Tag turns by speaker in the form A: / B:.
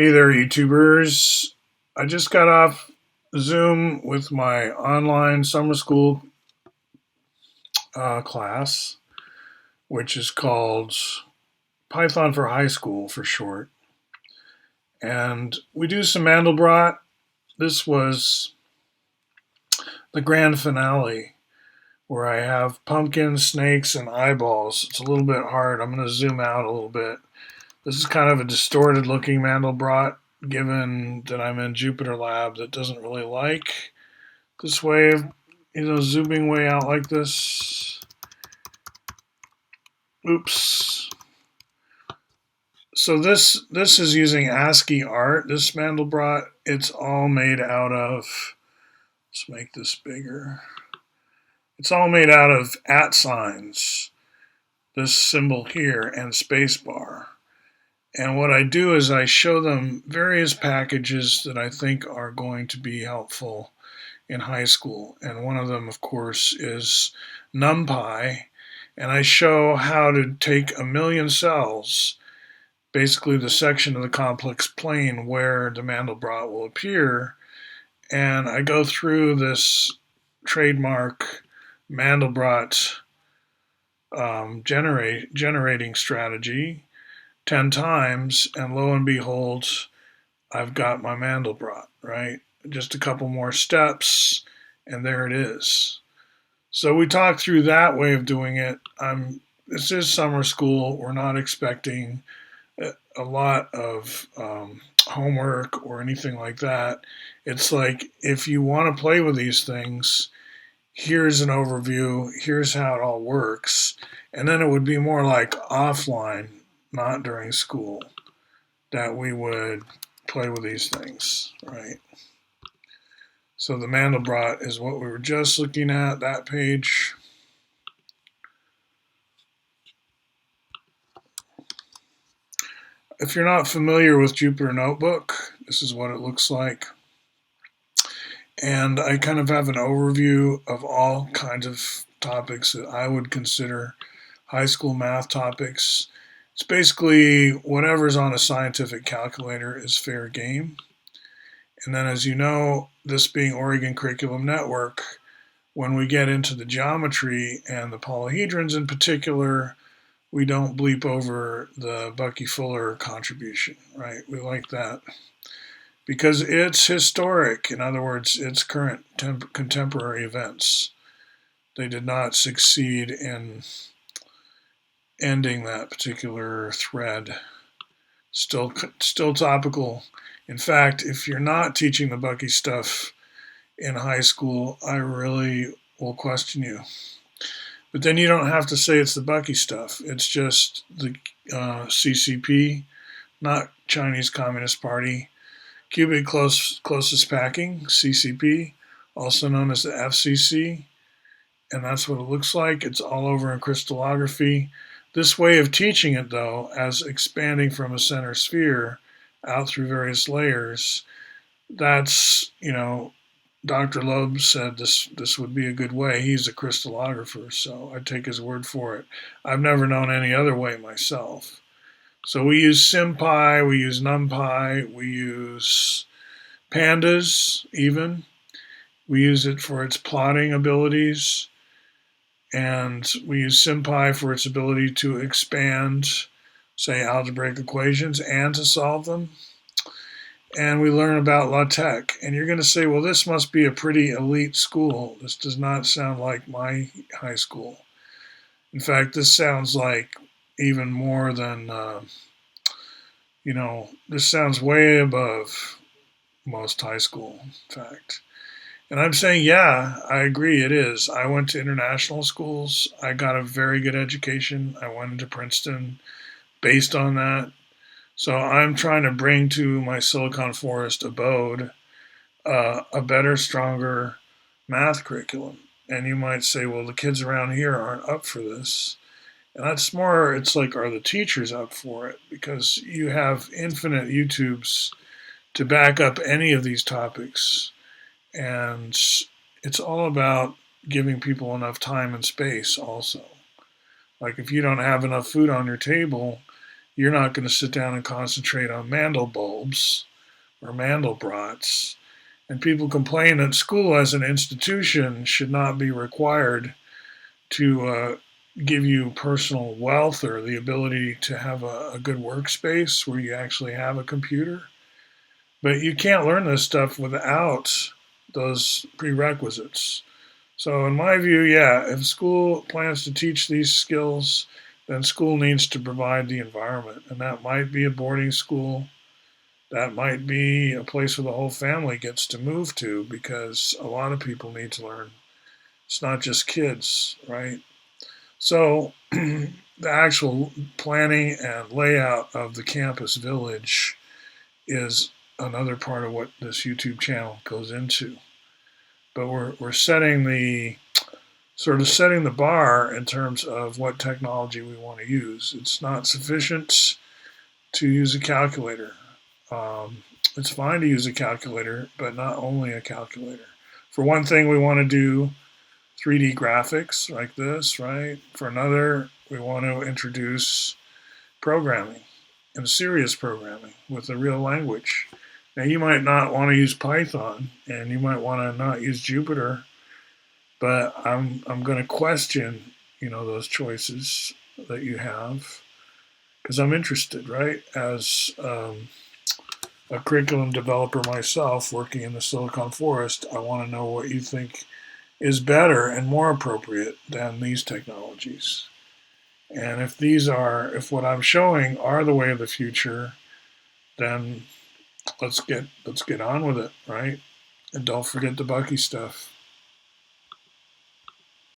A: Hey there, YouTubers. I just got off Zoom with my online summer school class, which is called Python for High School for short. And we do some Mandelbrot. This was the grand finale where I have pumpkins, snakes, and eyeballs. It's a little bit hard. I'm going to zoom out a little bit. This is kind of a distorted looking Mandelbrot, given that I'm in Jupyter Lab that doesn't really like this way of, zooming way out like this. Oops. So this is using ASCII art, this Mandelbrot. It's all made out of, let's make this bigger. It's all made out of @ signs, this symbol here, and spacebar. And what I do is I show them various packages that I think are going to be helpful in high school. And one of them, of course, is NumPy. And I show how to take a million cells, basically the section of the complex plane where the Mandelbrot will appear. And I go through this trademark Mandelbrot generating strategy 10 times, and lo and behold, I've got my Mandelbrot, right? Just a couple more steps, and there it is. So we talked through that way of doing it. This is summer school. We're not expecting a lot of homework or anything like that. It's like, if you want to play with these things, here's an overview, here's how it all works. And then it would be more like offline, not during school, that we would play with these things, right? So the Mandelbrot is what we were just looking at, that page. If you're not familiar with Jupyter Notebook, this is what it looks like. And I kind of have an overview of all kinds of topics that I would consider high school math topics. It's basically whatever's on a scientific calculator is fair game. And then, as you know, this being Oregon Curriculum Network, when we get into the geometry and the polyhedrons in particular, we don't bleep over the Bucky Fuller contribution, right? We like that because it's historic. In other words, it's current contemporary events. They did not succeed in ending that particular thread. Still topical. In fact, if you're not teaching the Bucky stuff in high school, I really will question you. But then you don't have to say it's the Bucky stuff. It's just the CCP, not Chinese Communist Party. Cubic closest packing, CCP, also known as the FCC. And that's what it looks like. It's all over in crystallography. This way of teaching it, though, as expanding from a center sphere out through various layers, that's, Dr. Loeb said this would be a good way. He's a crystallographer, so I take his word for it. I've never known any other way myself. So we use SymPy, we use NumPy, we use Pandas even. We use it for its plotting abilities. And we use SymPy for its ability to expand, say, algebraic equations and to solve them. And we learn about LaTeX. And you're going to say, well, this must be a pretty elite school. This does not sound like my high school. In fact, this sounds like even more than, this sounds way above most high school, in fact. And I'm saying, yeah, I agree, it is. I went to international schools. I got a very good education. I went into Princeton based on that. So I'm trying to bring to my Silicon Forest abode a better, stronger math curriculum. And you might say, well, the kids around here aren't up for this. And that's more, it's like, are the teachers up for it? Because you have infinite YouTubes to back up any of these topics. And it's all about giving people enough time and space also. Like, if you don't have enough food on your table, you're not going to sit down and concentrate on Mandelbulbs or Mandelbrats. And people complain that school as an institution should not be required to give you personal wealth or the ability to have a good workspace where you actually have a computer. But you can't learn this stuff without those prerequisites. So, in my view, yeah, if school plans to teach these skills, then school needs to provide the environment. And that might be a boarding school. That might be a place where the whole family gets to move to because a lot of people need to learn. It's not just kids, right? So, the actual planning and layout of the campus village is another part of what this YouTube channel goes into. But we're setting the setting the bar in terms of what technology we want to use. It's not sufficient to use a calculator. It's fine to use a calculator, but not only a calculator. For one thing, we want to do 3D graphics like this, right? For another, we want to introduce programming and serious programming with a real language. Now, you might not want to use Python, and you might want to not use Jupyter, but I'm going to question, those choices that you have because I'm interested, right? As a curriculum developer myself, working in the Silicon Forest, I want to know what you think is better and more appropriate than these technologies. And if what I'm showing are the way of the future, then let's get on with it, right? And don't forget the Bucky stuff.